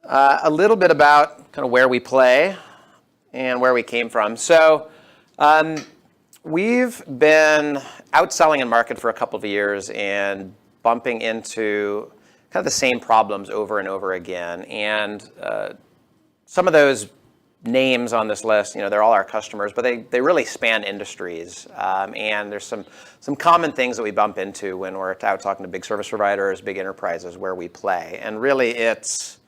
A little bit about kind of where we play and where we came from. So we've been outselling in market for a couple of years and bumping into kind of the same problems over and over again. And some of those names on this list, they're all our customers, but they really span industries. And there's some common things that we bump into when we're out talking to big service providers, big enterprises where we play. And really it's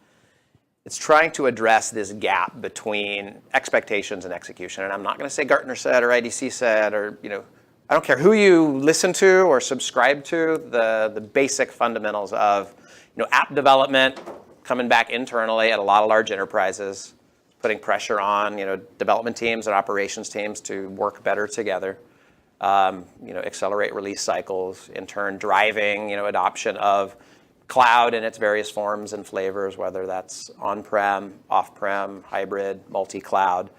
trying to address this gap between expectations and execution. And I'm not going to say Gartner said or IDC said or, I don't care who you listen to or subscribe to, the basic fundamentals of, app development coming back internally at a lot of large enterprises, putting pressure on, development teams and operations teams to work better together, accelerate release cycles, in turn driving, adoption of cloud in its various forms and flavors, whether that's on-prem, off-prem, hybrid, multi-cloud.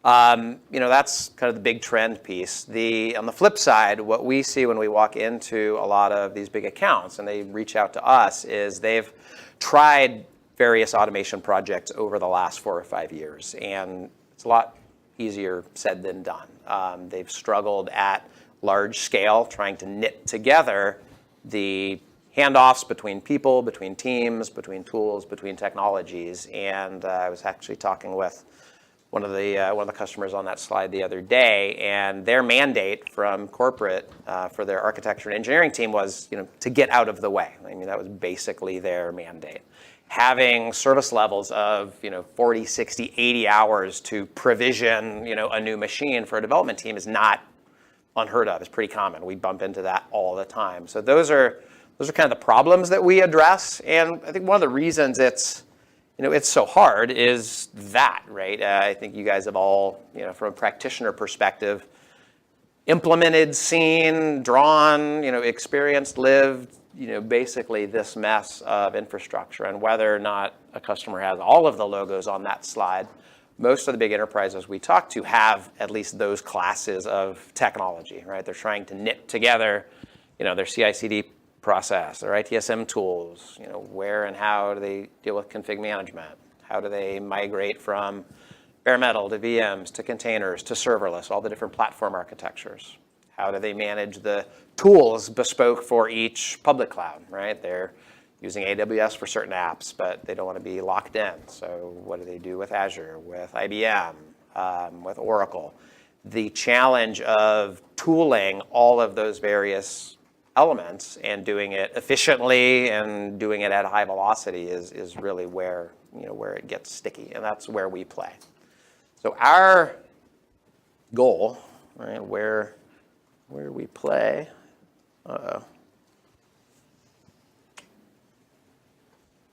That's kind of the big trend piece. On the flip side, what we see when we walk into a lot of these big accounts and they reach out to us is they've tried various automation projects over the last 4 or 5 years, and it's a lot easier said than done. They've struggled at large scale trying to knit together the handoffs between people, between teams, between tools, between technologies. And I was actually talking with one of the customers on that slide the other day, and their mandate from corporate for their architecture and engineering team was, to get out of the way. I mean, that was basically their mandate. Having service levels of 40, 60, 80 hours to provision a new machine for a development team is not unheard of. It's pretty common. We bump into that all the time. So those are kind of the problems that we address. And I think one of the reasons it's so hard is that, right? I think you guys have all, from a practitioner perspective, implemented, seen, drawn, experienced, lived, basically this mess of infrastructure. And whether or not a customer has all of the logos on that slide, most of the big enterprises we talk to have at least those classes of technology, right? They're trying to knit together, their CI/CD process, their ITSM tools, where and how do they deal with config management? How do they migrate from bare metal to VMs to containers to serverless, all the different platform architectures? How do they manage the tools bespoke for each public cloud, right? They're using AWS for certain apps, but they don't want to be locked in. So what do they do with Azure, with IBM, with Oracle? The challenge of tooling all of those various elements and doing it efficiently and doing it at high velocity is really where it gets sticky, and that's where we play. So our goal, right, where we play,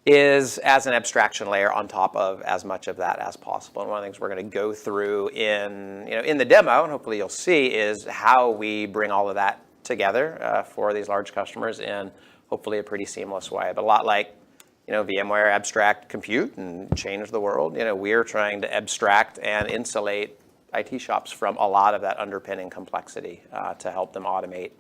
is as an abstraction layer on top of as much of that as possible. And one of the things we're going to go through in the demo, and hopefully you'll see, is how we bring all of that together for these large customers in hopefully a pretty seamless way. But a lot like VMware abstract compute and change the world, we're trying to abstract and insulate IT shops from a lot of that underpinning complexity to help them automate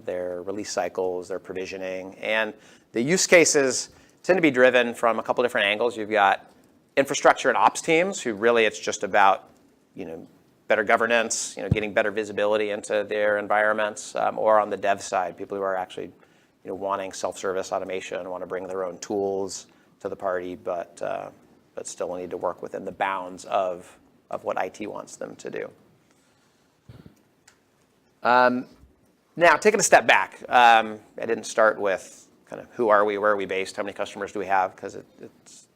their release cycles, their provisioning. And the use cases tend to be driven from a couple different angles. You've got infrastructure and ops teams who really it's just about better governance, getting better visibility into their environments, or on the dev side, people who are actually wanting self-service automation, want to bring their own tools to the party, but still need to work within the bounds of what IT wants them to do. Now, taking a step back, I didn't start with kind of who are we, where are we based, how many customers do we have, because it's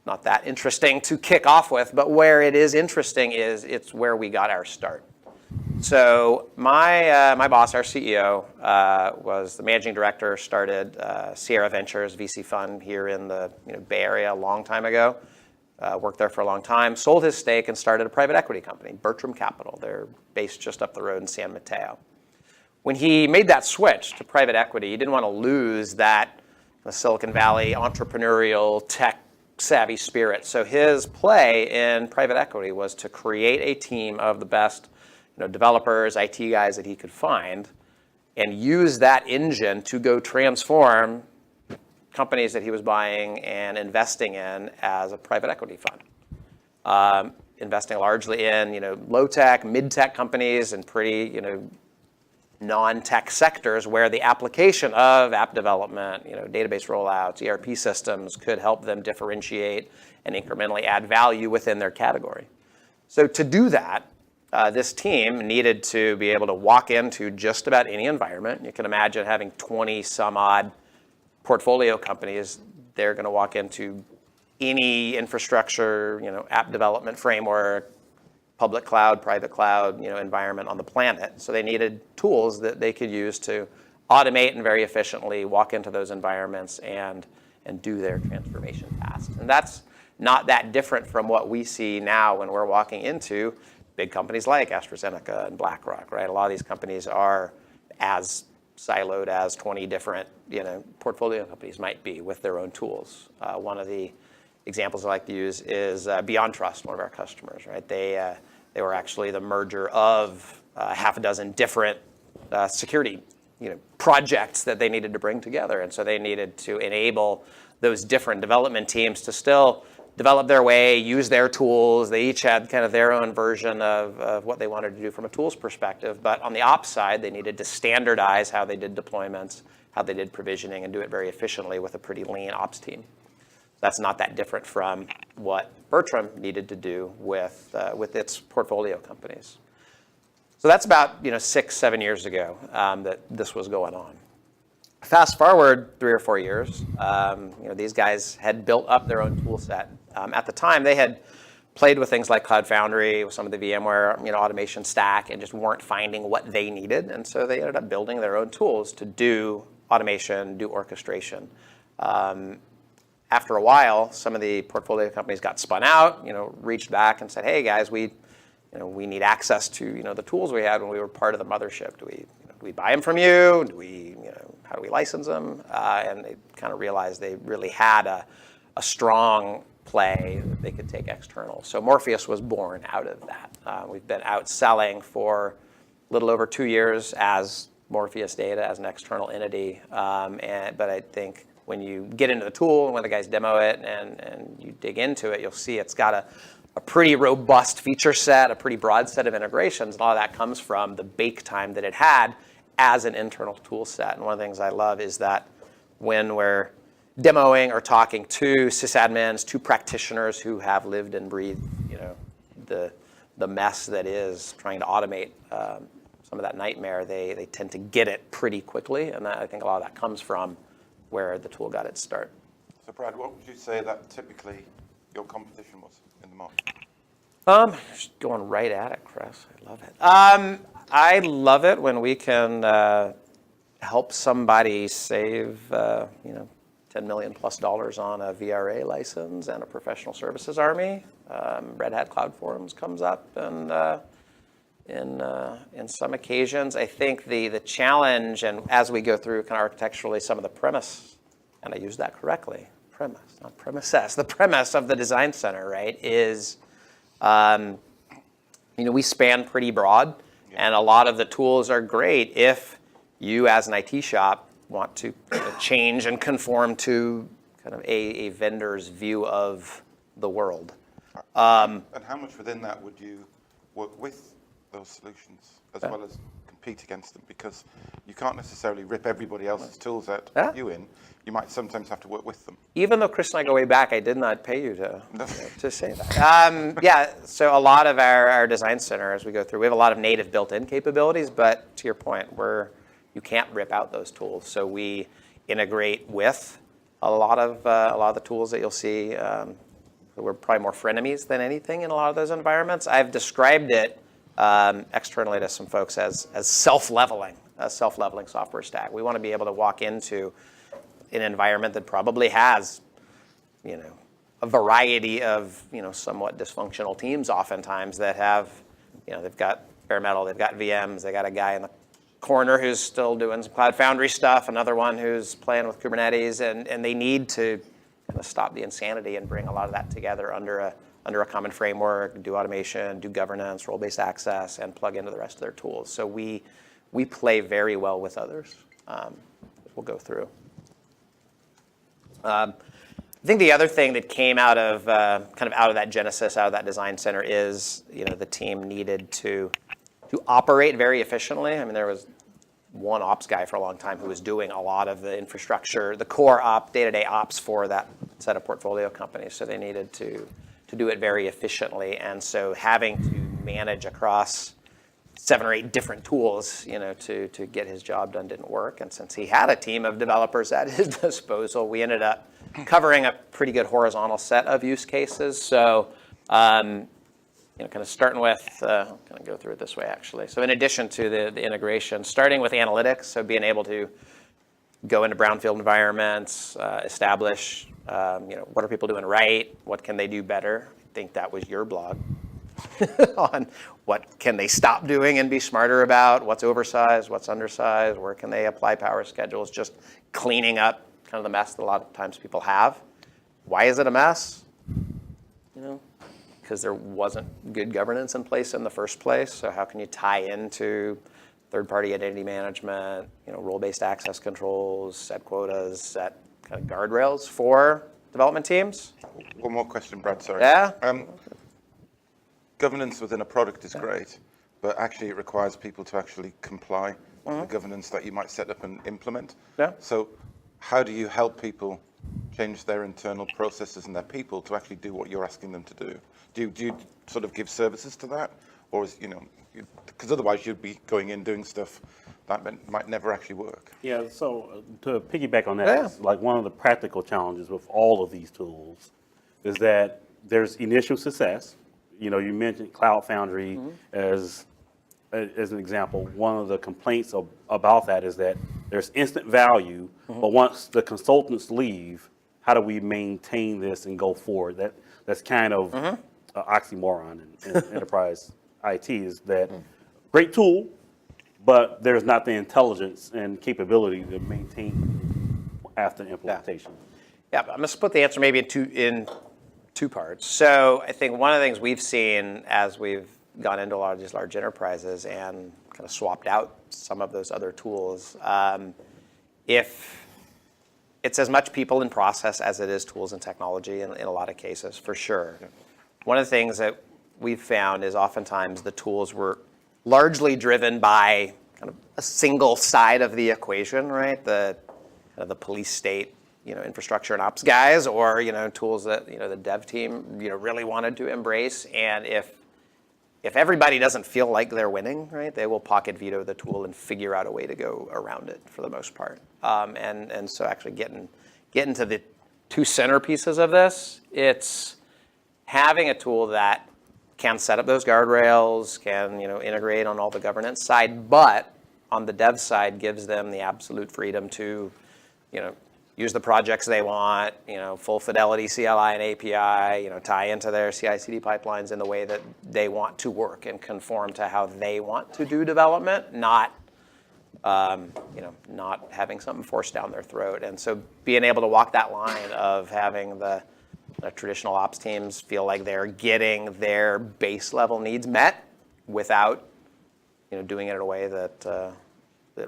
not that interesting to kick off with, but where it is interesting is it's where we got our start. So my boss, our CEO, was the managing director, started Sierra Ventures VC fund here in the Bay Area a long time ago. Worked there for a long time, sold his stake and started a private equity company, Bertram Capital. They're based just up the road in San Mateo. When he made that switch to private equity, he didn't want to lose that Silicon Valley entrepreneurial tech savvy spirit. So his play in private equity was to create a team of the best developers, IT guys that he could find, and use that engine to go transform companies that he was buying and investing in as a private equity fund. Investing largely in, low-tech, mid-tech companies and pretty, non-tech sectors where the application of app development, database rollouts, ERP systems could help them differentiate and incrementally add value within their category. So to do that, this team needed to be able to walk into just about any environment. You can imagine having 20 some odd portfolio companies. They're going to walk into any infrastructure, app development framework, public cloud, private cloud, environment on the planet. So they needed tools that they could use to automate and very efficiently walk into those environments and do their transformation tasks. And that's not that different from what we see now when we're walking into big companies like AstraZeneca and BlackRock, right? A lot of these companies are as siloed as 20 different, portfolio companies might be with their own tools. One of the examples I like to use is Beyond Trust, one of our customers, right? They were actually the merger of half a dozen different security, projects that they needed to bring together. And so they needed to enable those different development teams to still develop their way, use their tools. They each had kind of their own version of what they wanted to do from a tools perspective. But on the ops side, they needed to standardize how they did deployments, how they did provisioning, and do it very efficiently with a pretty lean ops team. That's not that different from what Bertram needed to do with its portfolio companies. So that's about 6-7 years ago that this was going on. Fast forward 3 or 4 years, these guys had built up their own tool set. At the time, they had played with things like Cloud Foundry, with some of the VMware automation stack, and just weren't finding what they needed. And so they ended up building their own tools to do automation, do orchestration. After a while, some of the portfolio companies got spun out, reached back and said, "Hey guys, we need access to the tools we had when we were part of the mothership. Do we buy them from you? How do we license them?" And they kind of realized they really had a strong play that they could take external. So Morpheus was born out of that. We've been out selling for a little over 2 years as Morpheus Data as an external entity. But I think when you get into the tool and when the guys demo it and you dig into it, you'll see it's got a pretty robust feature set, a pretty broad set of integrations. And a lot of that comes from the bake time that it had as an internal tool set. And one of the things I love is that when we're demoing or talking to sysadmins, to practitioners who have lived and breathed, the mess that is trying to automate some of that nightmare, they tend to get it pretty quickly. And I think a lot of that comes from where the tool got its start. So Brad, what would you say that typically your competition was in the market? Just going right at it, Chris. I love it. I love it when we can help somebody save, $10 million plus on a VRA license and a professional services army. Red Hat Cloud Forums comes up, and in some occasions, I think the challenge, and as we go through kind of architecturally some of the premise, and I use that correctly, premise, not premises, the premise of the design center, right, is, we span pretty broad, and a lot of the tools are great if you as an IT shop want to change and conform to kind of a vendor's view of the world. And how much within that would you work with those solutions as well as compete against them? Because you can't necessarily rip everybody else's tools out to put you in. You might sometimes have to work with them. Even though Chris and I go way back, I did not pay you to say that. So a lot of our design center, as we go through, we have a lot of native built-in capabilities, but to your point, you can't rip out those tools. So we integrate with a lot of the tools that you'll see. We're probably more frenemies than anything in a lot of those environments. I've described it externally to some folks as self-leveling, a self-leveling software stack. We want to be able to walk into an environment that probably has, a variety of, somewhat dysfunctional teams oftentimes that have, they've got bare metal, they've got VMs, they got a guy in the corner who's still doing some Cloud Foundry stuff, another one who's playing with Kubernetes, and they need to kind of stop the insanity and bring a lot of that together under a common framework, do automation, do governance, role-based access, and plug into the rest of their tools. So we play very well with others. We'll go through. I think the other thing that came out of kind of out of that genesis, out of that design center, is the team needed to operate very efficiently. I mean, there was one ops guy for a long time who was doing a lot of the infrastructure, the core day-to-day ops for that set of portfolio companies. So they needed to do it very efficiently, and so having to manage across 7 or 8 different tools, to get his job done didn't work. And since he had a team of developers at his disposal, we ended up covering a pretty good horizontal set of use cases. So, kind of starting with, I'm going to go through it this way, actually. So in addition to the integration, starting with analytics, so being able to go into brownfield environments, establish, what are people doing right? What can they do better? I think that was your blog on what can they stop doing and be smarter about, what's oversized, what's undersized, where can they apply power schedules, just cleaning up kind of the mess that a lot of times people have. Why is it a mess? Because there wasn't good governance in place in the first place. So how can you tie into third-party identity management, role-based access controls, set quotas, set kind of guardrails for development teams? One more question, Brad, sorry. Yeah? Governance within a product is great, but actually it requires people to actually comply with the governance that you might set up and implement. Yeah. So how do you help people change their internal processes and their people to actually do what you're asking them to do? Do you sort of give services to that? Or is, because otherwise you'd be going in doing stuff that might never actually work. Yeah, so to piggyback on that, it's like one of the practical challenges with all of these tools is that there's initial success. You mentioned Cloud Foundry as an example. One of the complaints about that is that there's instant value, but once the consultants leave, how do we maintain this and go forward? That's kind of an oxymoron in enterprise IT, is that great tool, but there's not the intelligence and capability to maintain after implementation. Yeah, I'm going to split the answer maybe in two parts. So I think one of the things we've seen as we've gone into a lot of these large enterprises and kind of swapped out some of those other tools, if it's as much people in process as it is tools and technology in a lot of cases, for sure. Yeah. One of the things that we've found is oftentimes the tools were largely driven by kind of a single side of the equation, right? The police state, infrastructure and ops guys, or tools that the dev team really wanted to embrace. And if everybody doesn't feel like they're winning, right, they will pocket veto the tool and figure out a way to go around it for the most part. And so actually getting to the two centerpieces of this, it's having a tool that can set up those guardrails, can integrate on all the governance side, but on the dev side gives them the absolute freedom to use the projects they want, full fidelity CLI and API, tie into their CI/CD pipelines in the way that they want to work and conform to how they want to do development, not having something forced down their throat. And so being able to walk that line of having the traditional ops teams feel like they're getting their base level needs met without, doing it in a way that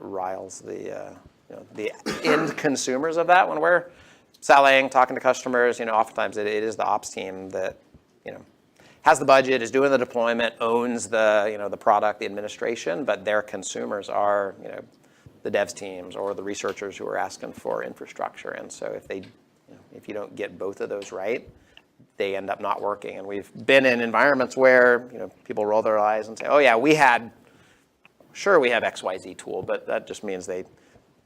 riles the end consumers of that. When we're selling, talking to customers, oftentimes it is the ops team that, has the budget, is doing the deployment, owns the, the product, the administration, but their consumers are, the devs teams or the researchers who are asking for infrastructure. And so if you don't get both of those right, they end up not working. And we've been in environments where, people roll their eyes and say, oh yeah, we have XYZ tool, but that just means they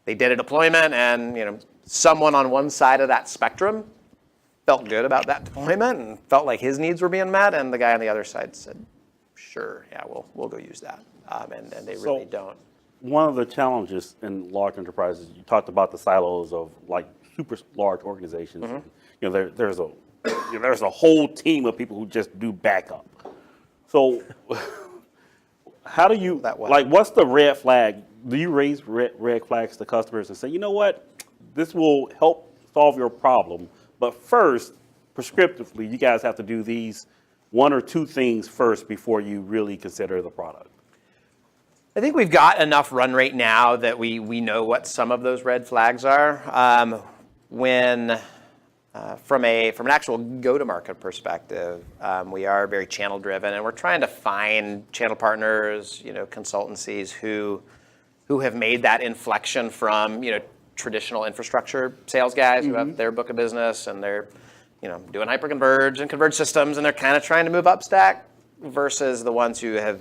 did a deployment and, someone on one side of that spectrum felt good about that deployment and felt like his needs were being met, and the guy on the other side said, sure, yeah, we'll go use that. And they really don't. One of the challenges in large enterprises, you talked about the silos of like super large organizations. There's a whole team of people who just do backup. So how do you, what's the red flag? Do you raise red flags to customers and say, you know what, this will help solve your problem, but first, prescriptively, you guys have to do these 1 or 2 things first before you really consider the product? I think we've got enough run rate now that we know what some of those red flags are. When From an actual go-to-market perspective, we are very channel-driven, and we're trying to find channel partners, consultancies who have made that inflection from, traditional infrastructure sales guys who have their book of business and they're, doing hyperconverged and converged systems, and they're kind of trying to move up stack, versus the ones who have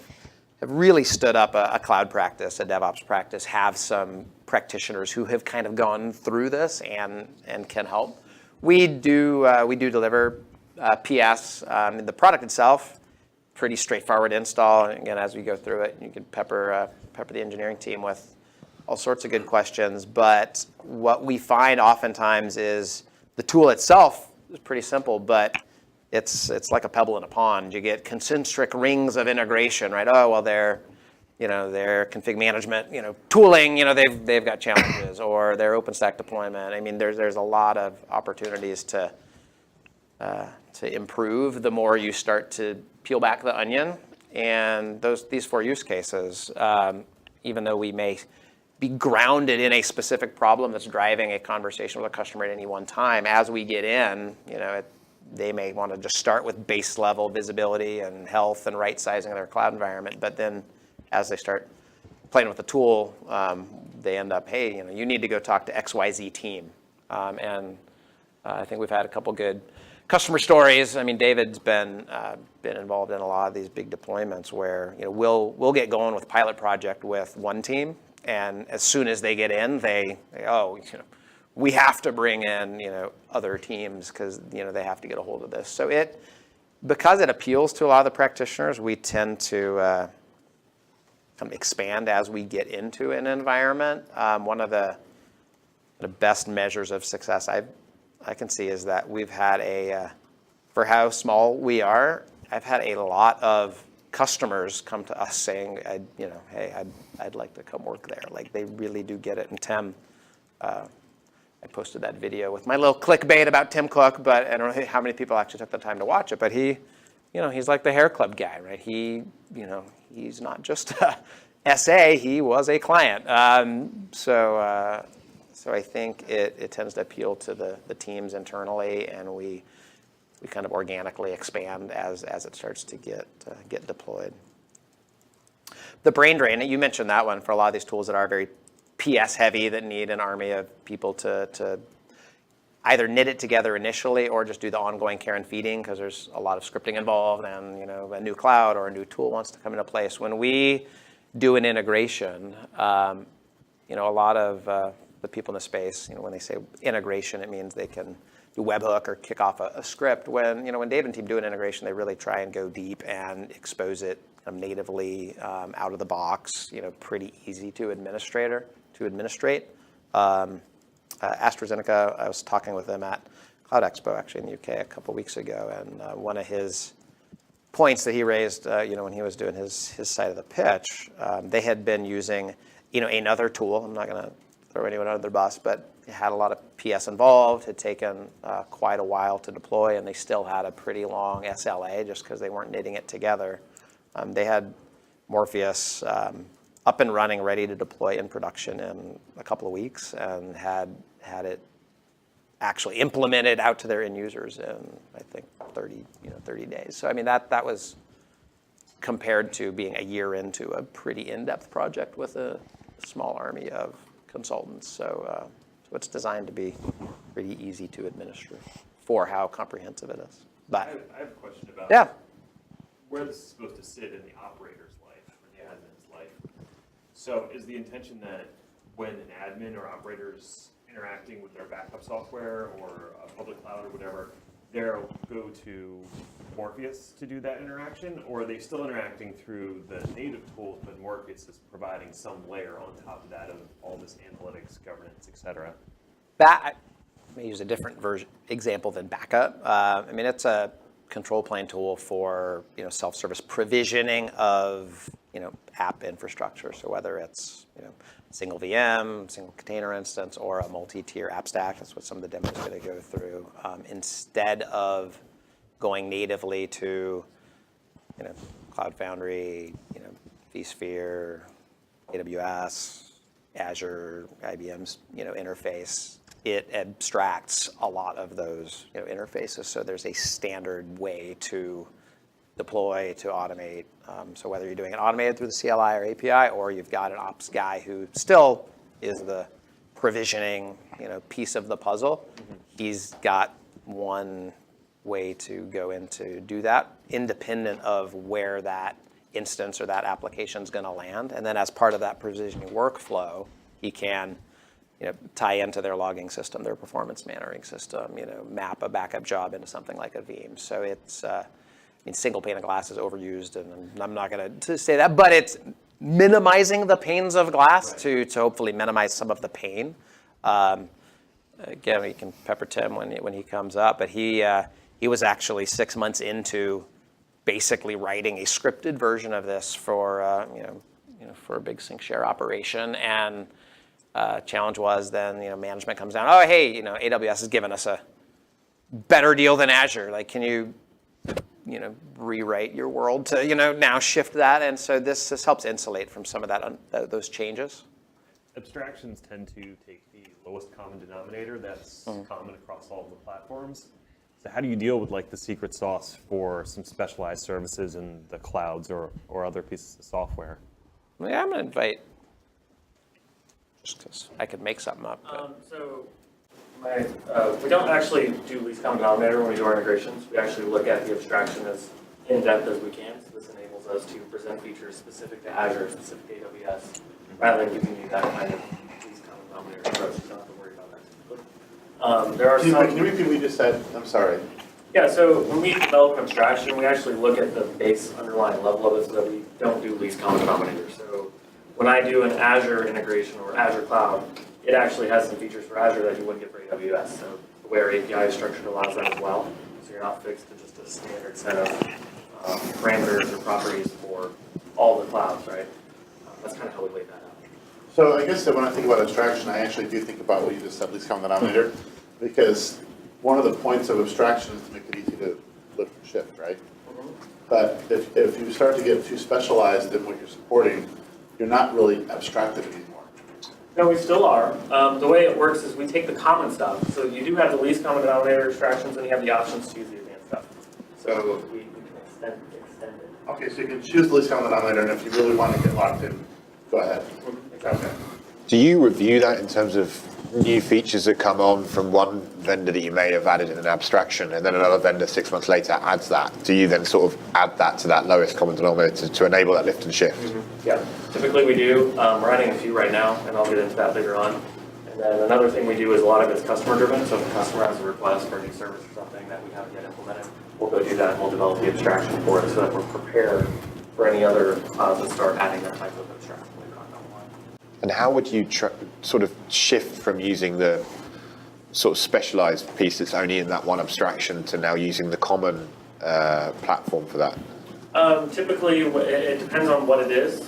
really stood up a cloud practice, a DevOps practice, have some practitioners who have kind of gone through this and can help. We do deliver PS. The product itself, pretty straightforward install. And again, as we go through it, you can pepper the engineering team with all sorts of good questions. But what we find oftentimes is the tool itself is pretty simple, but it's like a pebble in a pond. You get concentric rings of integration, right? Oh, well, their config management, tooling, they've got challenges, or their OpenStack deployment. I mean, there's a lot of opportunities to improve the more you start to peel back the onion. And these 4 use cases, even though we may be grounded in a specific problem that's driving a conversation with a customer at any one time, as we get in, they may want to just start with base level visibility and health and right sizing of their cloud environment. But then as they start playing with the tool, they end up, hey, you need to go talk to XYZ team. And I think we've had a couple good customer stories. I mean, David's been involved in a lot of these big deployments where, we'll get going with pilot project with one team, and as soon as they get in, we have to bring in, other teams because, they have to get a hold of this. So because it appeals to a lot of the practitioners, we tend to kind of expand as we get into an environment. One of the best measures of success I can see is that we've had for how small we are, I've had a lot of customers come to us saying, hey, I'd like to come work there. Like, they really do get it. And Tim, I posted that video with my little clickbait about Tim Cook, but I don't know how many people actually took the time to watch it. But he's like the hair club guy, right? He's not just a SA, he was a client. So I think it tends to appeal to the teams internally, and we kind of organically expand as it starts to get deployed. The brain drain, you mentioned that one for a lot of these tools that are very PS heavy, that need an army of people to either knit it together initially or just do the ongoing care and feeding, because there's a lot of scripting involved, and a new cloud or a new tool wants to come into place. When we do an integration, a lot of the people in the space, when they say integration, it means they can do webhook or kick off a script. When David and team do an integration, they really try and go deep and expose it natively out of the box, pretty easy to administrate. AstraZeneca, I was talking with them at Cloud Expo, actually, in the UK a couple weeks ago, and one of his points that he raised, when he was doing his side of the pitch, they had been using, another tool. I'm not going to throw anyone under their bus, but it had a lot of PS involved, had taken quite a while to deploy, and they still had a pretty long SLA just because they weren't knitting it together. They had Morpheus up and running, ready to deploy in production in a couple of weeks, and had it actually implemented out to their end users in, I think, 30 days. So I mean, that was compared to being a year into a pretty in-depth project with a small army of consultants. So it's designed to be pretty easy to administer for how comprehensive it is. But I have a question about where this is supposed to sit in the operator's life or the admin's life. So is the intention that when an admin or operator's interacting with their backup software or a public cloud or whatever, they'll go to Morpheus to do that interaction, or are they still interacting through the native tools, but Morpheus is providing some layer on top of that of all this analytics, governance, et cetera? Let me use a different example than backup. I mean, it's a control plane tool for self-service provisioning of app infrastructure. So whether it's single VM, single container instance, or a multi-tier app stack, that's what some of the demos are going to go through. Instead of going natively to Cloud Foundry, vSphere, AWS, Azure, IBM's interface, it abstracts a lot of those interfaces. So there's a standard way to deploy, to automate. So whether you're doing it automated through the CLI or API, or you've got an ops guy who still is the provisioning piece of the puzzle, he's got one way to go in to do that, independent of where that instance or that application is going to land. And then as part of that provisioning workflow, he can tie into their logging system, their performance monitoring system, map a backup job into something like a Veeam. So it's, single pane of glass is overused, and I'm not going to say that, but it's minimizing the panes of glass to hopefully minimize some of the pain. Again, we can pepper Tim when he comes up, but he was actually 6 months into basically writing a scripted version of this for for a big sync share operation. And challenge was then management comes down. Oh, hey, AWS has given us a better deal than Azure. Like, can you rewrite your world to now shift that? And so this helps insulate from some of that those changes. Abstractions tend to take the lowest common denominator that's common across all of the platforms. So how do you deal with like the secret sauce for some specialized services in the clouds or other pieces of software? Yeah, I'm going to invite, just because I could make something up. We don't actually do least common denominator when we do our integrations. We actually look at the abstraction as in-depth as we can. So this enables us to present features specific to Azure, specific to AWS, rather than giving you that kind of least common denominator approach. You don't have to worry about that typically. There are some. Can you repeat what you just said? I'm sorry. Yeah, so when we develop an abstraction, we actually look at the base underlying level of it so that we don't do least common denominator. So when I do an Azure integration or Azure Cloud, it actually has some features for Azure that you wouldn't get for AWS. So the way our API is structured allows that as well. So you're not fixed to just a standard set of parameters or properties for all the clouds, right? That's kind of how we laid that out. So I guess that when I think about abstraction, I actually do think about what you just said, least common denominator, because one of the points of abstraction is to make it easy to lift and shift, right? But if you start to get too specialized in what you're supporting, you're not really abstracted anymore. No, we still are. The way it works is we take the common stuff. So you do have the least common denominator abstractions, and you have the options to use the advanced stuff. So we can extend it. Okay, so you can choose the least common denominator, and if you really want to get locked in, go ahead. Exactly. Okay. Do you review that in terms of new features that come on from one vendor that you may have added in an abstraction, and then another vendor 6 months later adds that? Do you then sort of add that to that lowest common denominator to enable that lift and shift? Yeah, typically we do. We're adding a few right now, and I'll get into that later on. And then another thing we do is a lot of it's customer driven. So if a customer has a request for a new service or something that we haven't yet implemented, we'll go do that and we'll develop the abstraction for it so that we're prepared for any other clouds that start adding that type of abstraction later on down the line. And how would you sort of shift from using the sort of specialized piece that's only in that one abstraction to now using the common platform for that? Typically, it depends on what it is.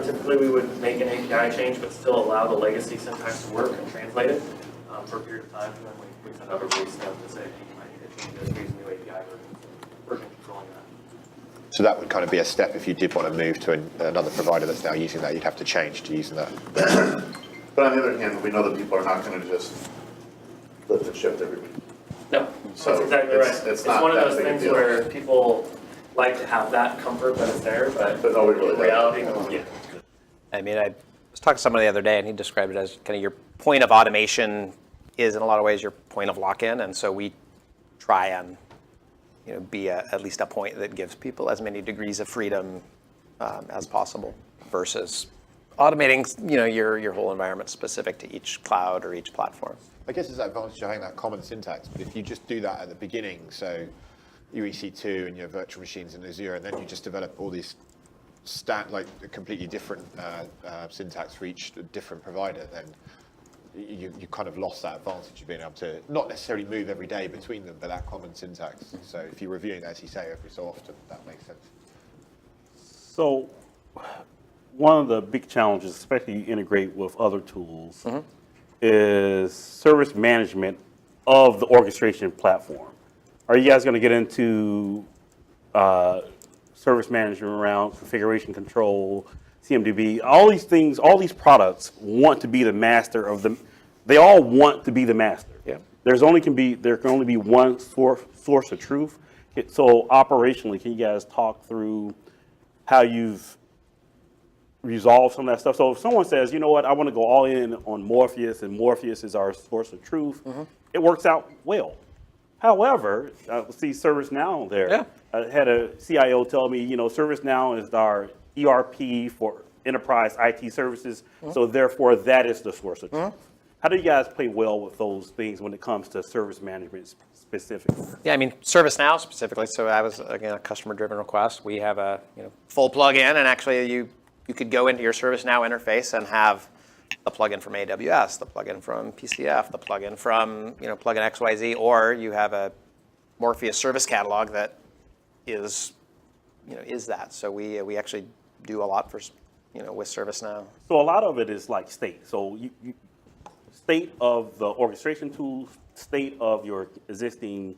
Typically, we would make an API change, but still allow the legacy syntax to work and translate it for a period of time, and then we send out a release note to say, hey, you might need to change this, use a new API version controlling that. So that would kind of be a step if you did want to move to another provider that's now using that, you'd have to change to using that. But on the other hand, we know that people are not going to just lift and shift every week. No, So that's exactly right. it's It's not one of that those big a things deal. where people like to have that comfort that it's there, but nobody really in reality, does. yeah. I mean, I was talking to somebody the other day, and he described it as kind of your point of automation is in a lot of ways your point of lock-in, and so we try and be at least a point that gives people as many degrees of freedom as possible versus automating your whole environment specific to each cloud or each platform. I guess it's that advantage of having that common syntax, but if you just do that at the beginning, so your EC2 and your virtual machines in Azure, and then you just develop all these like a completely different syntax for each different provider, then you kind of lost that advantage of being able to not necessarily move every day between them, but that common syntax. So if you're reviewing that, as you say, every so often, that makes sense. So one of the big challenges, especially you integrate with other tools, is service management of the orchestration platform. Are you guys going to get into service management around configuration control, CMDB, all these things, all these products want to be the master of the, they all want to be the master. Yeah. There can only be one source of truth. So operationally, can you guys talk through how you've resolved some of that stuff? So if someone says, you know what, I want to go all in on Morpheus, and Morpheus is our source of truth, it works out well. However, I see ServiceNow there. Yeah. I had a CIO tell me, you know, ServiceNow is our ERP for enterprise IT services, so therefore that is the source of truth. How do you guys play well with those things when it comes to service management specifically? Yeah, I mean, ServiceNow specifically, so I was, again, a customer-driven request. We have a full plug-in, and actually you could go into your ServiceNow interface and have the plugin from AWS, the plugin from PCF, the plugin from, plugin XYZ, or you have a Morpheus service catalog that is that. So we actually do a lot for, with ServiceNow. So a lot of it is like state. So you state of the orchestration tools, state of your existing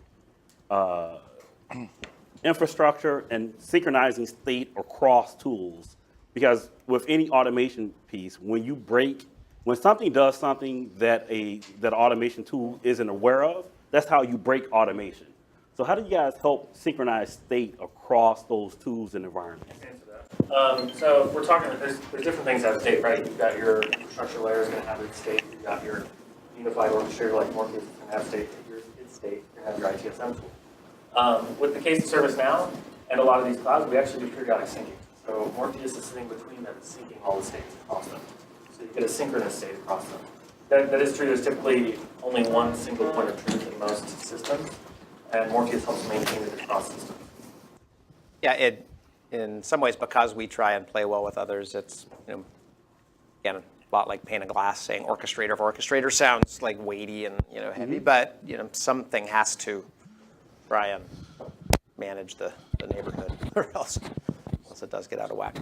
infrastructure, and synchronizing state across tools. Because with any automation piece, when something does something that that automation tool isn't aware of, that's how you break automation. So how do you guys help synchronize state across those tools and environments? So we're talking, there's different things that have state, right? You've got your infrastructure layer is going to have its state. You've got your unified orchestrator like Morpheus is going to have state. Its state. You're going to have your ITSM tool. With the case of ServiceNow and a lot of these clouds, we actually do periodic syncing. So Morpheus is sitting between them, syncing all the states across them. So you get a synchronous state across them. That is true. There's typically only one single point of truth in most systems, and Morpheus helps maintain it across systems. Yeah, in some ways, because we try and play well with others, it's, again, a lot like pane of glass, saying orchestrator of orchestrator sounds like weighty and, heavy, but, something has to try and manage the neighborhood, or else it does get out of whack.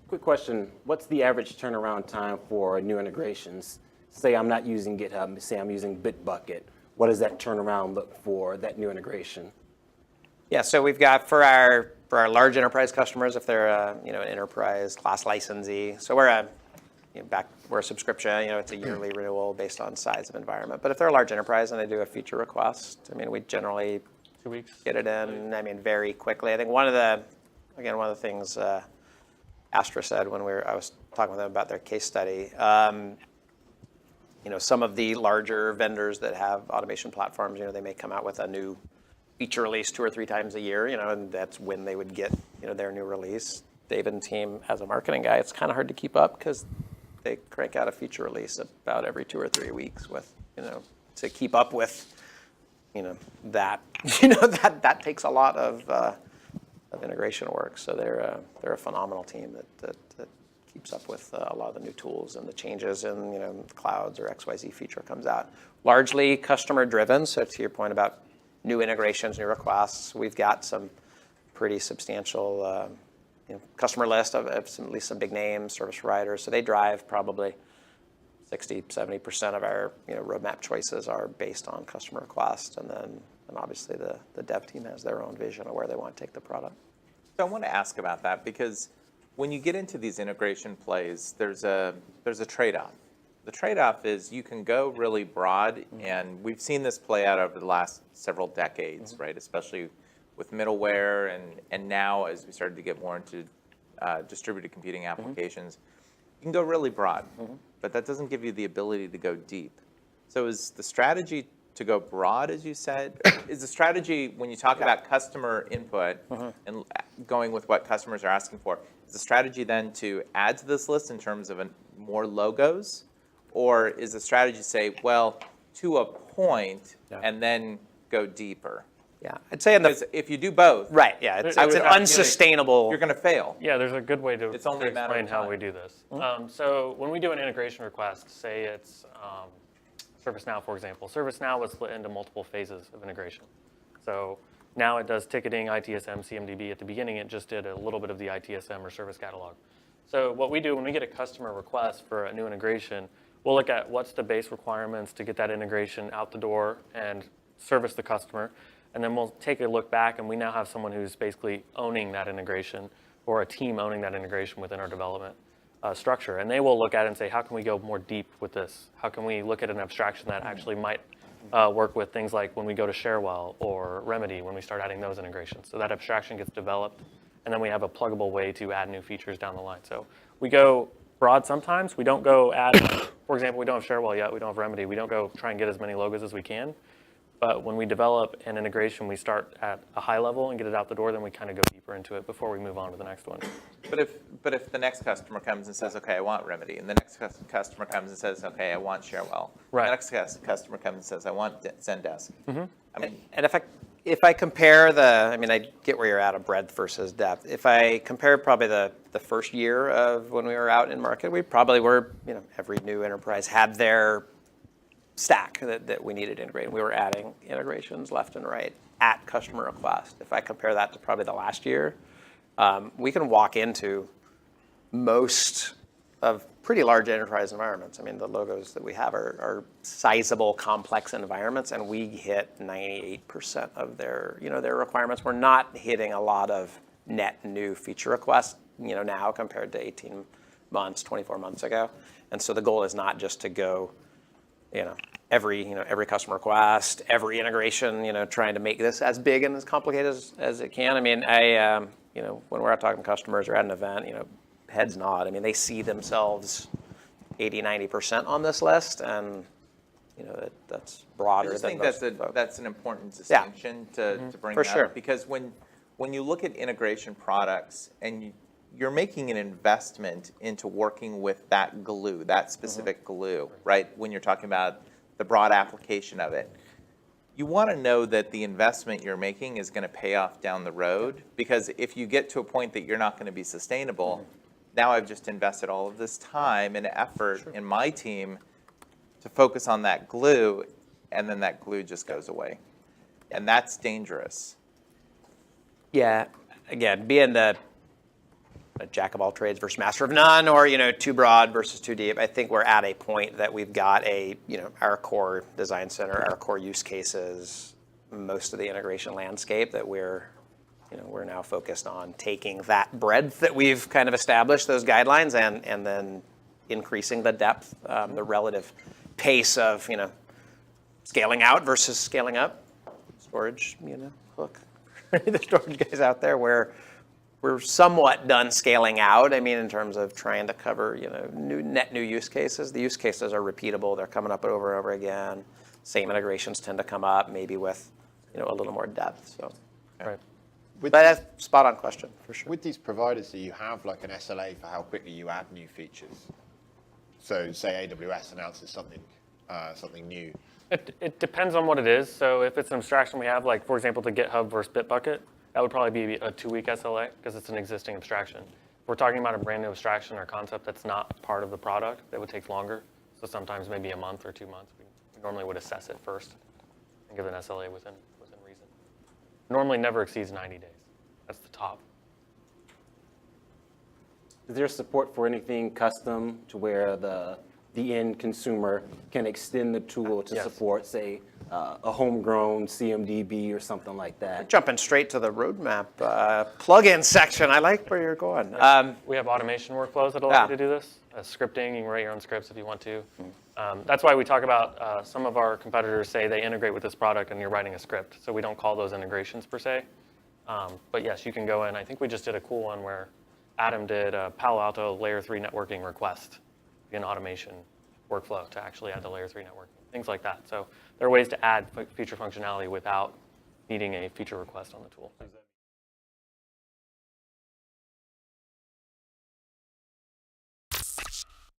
Quick question, what's the average turnaround time for new integrations? Say I'm not using GitHub, say I'm using Bitbucket. What does that turnaround look for, that new integration? Yeah, so we've got for our large enterprise customers, if they're an enterprise class licensee, so we're a subscription, it's a yearly renewal based on size of environment. But if they're a large enterprise and they do a feature request, we generally 2 weeks. Get it in, very quickly. I think one of the things Astra said when I was talking with them about their case study, some of the larger vendors that have automation platforms, they may come out with a new feature release 2 or 3 times a year, and that's when they would get, their new release. David and team, as a marketing guy, it's kind of hard to keep up because they crank out a feature release about every 2 or 3 weeks with, to keep up with, that, that takes a lot of integration work. So they're a phenomenal team that keeps up with a lot of the new tools and the changes in, clouds or XYZ feature comes out. Largely customer driven. So to your point about new integrations, new requests, we've got some pretty substantial customer list of at least some big names, service providers. So they drive probably 60-70% of our roadmap choices are based on customer requests, and obviously the dev team has their own vision of where they want to take the product. So I want to ask about that because when you get into these integration plays, there's a trade-off. The trade-off is you can go really broad, and we've seen this play out over the last several decades, right? Especially with middleware and now as we started to get more into distributed computing applications, you can go really broad, but that doesn't give you the ability to go deep. So is the strategy to go broad, as you said? Is the strategy, when you talk about customer input and going with what customers are asking for, is the strategy then to add to this list in terms of more logos? Or is the strategy to say, well, to a point and then go deeper? Yeah, I'd say because if you do both, right, yeah, it's an unsustainable. You're going to fail. Yeah, there's a good way to It's only a matter of explain how time. we do this. So when we do an integration request, say it's ServiceNow, for example. ServiceNow was split into multiple phases of integration. So now it does ticketing, ITSM, CMDB. At the beginning, it just did a little bit of the ITSM or service catalog. So what we do when we get a customer request for a new integration, we'll look at what's the base requirements to get that integration out the door and service the customer. And then we'll take a look back, and we now have someone who's basically owning that integration. or a team owning that integration within our development structure. And they will look at it and say, how can we go more deep with this? How can we look at an abstraction that actually might work with things like when we go to Sharewell or Remedy, when we start adding those integrations. So that abstraction gets developed, and then we have a pluggable way to add new features down the line. So we go broad sometimes. We don't go add, for example, we don't have Sharewell yet. We don't have Remedy. We don't go try and get as many logos as we can. But when we develop an integration, we start at a high level and get it out the door, then we kind of go deeper into it before we move on to the next one. But if the next customer comes and says, okay, I want Remedy, and the next customer comes and says, okay, I want Sharewell. Right. The next customer comes and says, I want Zendesk. I mean, And if I compare I mean, I get where you're at of breadth versus depth. If I compare probably the first year of when we were out in market, we probably were, every new enterprise had their stack that we needed to integrate. We were adding integrations left and right at customer request. If I compare that to probably the last year, we can walk into most of pretty large enterprise environments. I mean, the logos that we have are sizable, complex environments, and we hit 98% of their requirements. We're not hitting a lot of net new feature requests, now compared to 18 months, 24 months ago. And so the goal is not just to go, every customer request, every integration, trying to make this as big and as complicated as it can. I mean, when we're out talking to customers or at an event, heads nod. I mean, they see themselves 80, 90% on this list, and that's broader I just than think most that's an important distinction to bring For that sure. up, because when you look at integration products and you're making an investment into working with that glue, that specific glue, right? When you're talking about the broad application of it, you want to know that the investment you're making is going to pay off down the road, because if you get to a point that you're not going to be sustainable, now I've just invested all of this time and effort in my team to focus on that glue, and then that glue just goes away. And that's dangerous. Yeah, again, being the jack of all trades versus master of none, or too broad versus too deep, I think we're at a point that we've got our core design center, our core use cases, most of the integration landscape that we're now focused on taking that breadth that we've kind of established, those guidelines, and then increasing the depth, the relative pace of scaling out versus scaling up. Storage, hook. The storage guys out there, where we're somewhat done scaling out. I mean, in terms of trying to cover net new use cases. The use cases are repeatable. They're coming up over and over again. Same integrations tend to come up, maybe with a little more depth. So, Right. But that's spot on question for sure. With these providers, do you have like an SLA for how quickly you add new features? So say AWS announces something new. It depends on what it is. So if it's an abstraction we have, like for example, the GitHub versus Bitbucket, that would probably be a 2-week SLA because it's an existing abstraction. If we're talking about a brand new abstraction or concept that's not part of the product, that would take longer. So sometimes maybe a month or 2 months. We normally would assess it first and give an SLA within reason. Normally never exceeds 90 days. That's the top. Is there support for anything custom to where the end consumer can extend the tool to Yes. support, say, a homegrown CMDB or something like that? Jumping straight to the roadmap plugin section. I like where you're going. We have automation workflows that allow you to do this. Scripting, you can write your own scripts if you want to. That's why we talk about some of our competitors say they integrate with this product and you're writing a script. So we don't call those integrations per se. But yes, you can go in. I think we just did a cool one where Adam did a Palo Alto Layer 3 networking request in automation workflow to actually add the Layer 3 networking, things like that. So there are ways to add feature functionality without needing a feature request on the tool.